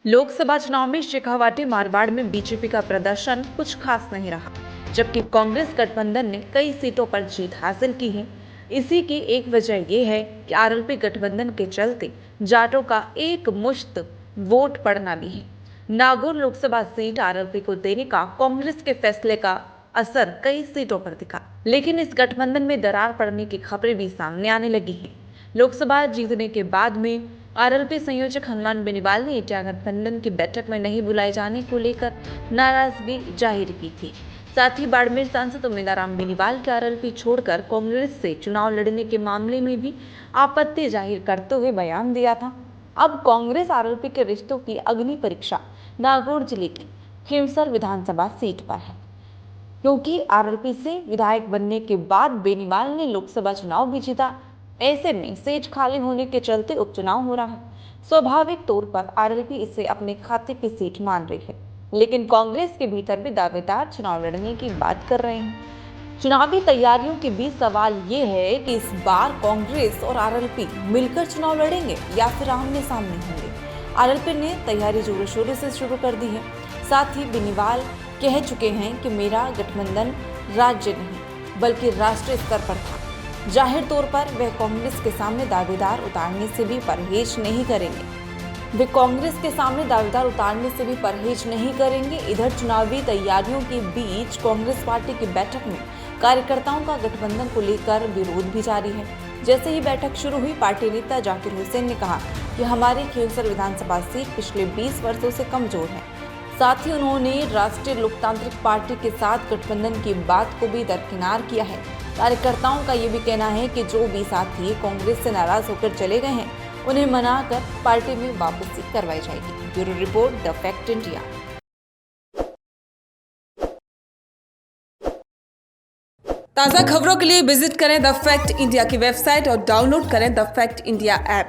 लोकसभा चुनाव में शेखावाटी मारवाड़ में बीजेपी का प्रदर्शन कुछ खास नहीं रहा, जबकि कांग्रेस गठबंधन ने कई सीटों पर जीत हासिल की है। इसी की एक वजह यह है कि आरएलपी गठबंधन के चलते जाटों का एक मुश्त वोट पड़ना भी है। नागौर लोकसभा सीट आरएलपी को देने का कांग्रेस के फैसले का असर कई सीटों पर दिखा, लेकिन इस गठबंधन में दरार पड़ने की खबरें भी सामने आने लगी हैं। लोकसभा जीतने के बाद में आरएलपी संयोजक हनुमान बेनीवाल ने इंडिया गठबंधन की बैठक में नहीं बुलाए जाने को लेकर नाराजगी जाहिर की थी। साथ ही बाड़मेर सांसद उम्मीदवार बेनीवाल के आरएलपी छोड़कर कांग्रेस से चुनाव लड़ने के मामले में भी आपत्ति जाहिर करते हुए बयान दिया था। अब कांग्रेस आरएलपी के रिश्तों की अग्नि परीक्षा नागौर जिले की खींवसर विधानसभा सीट पर है, क्योंकि आरएलपी से विधायक बनने के बाद बेनीवाल ने लोकसभा चुनाव भी जीता। ऐसे में सीट खाली होने के चलते उपचुनाव हो रहा है। स्वाभाविक तौर पर आरएलपी इसे अपने खाते की सीट मान रही है, लेकिन कांग्रेस के भीतर भी दावेदार चुनाव लड़ने की बात कर रहे हैं। चुनावी तैयारियों के बीच सवाल ये है कि इस बार कांग्रेस और आरएलपी मिलकर चुनाव लड़ेंगे या फिर आमने सामने होंगे। आरएलपी ने तैयारी जोरों शोरों से शुरू कर दी है। साथ ही बेनीवाल कह चुके हैं कि मेरा गठबंधन राज्य नहीं बल्कि राष्ट्रीय स्तर पर था। जाहिर तौर पर वह कांग्रेस के सामने दावेदार उतारने से भी परहेज नहीं करेंगे। इधर चुनावी तैयारियों के बीच कांग्रेस पार्टी की बैठक में कार्यकर्ताओं का गठबंधन को लेकर विरोध भी जारी है। जैसे ही बैठक शुरू हुई, पार्टी नेता जाकिर हुसैन ने कहा कि हमारी खींवसर विधानसभा सीट पिछले 20 वर्षों से कमजोर है। साथ ही उन्होंने राष्ट्रीय लोकतांत्रिक पार्टी के साथ गठबंधन की बात को भी दरकिनार किया है। कार्यकर्ताओं का ये भी कहना है कि जो भी साथी कांग्रेस से नाराज होकर चले गए हैं, उन्हें मनाकर पार्टी में वापसी करवाई जाएगी। Bureau report, the fact India. ताज़ा खबरों के लिए विजिट करें द फैक्ट इंडिया की वेबसाइट और डाउनलोड करें द फैक्ट इंडिया ऐप।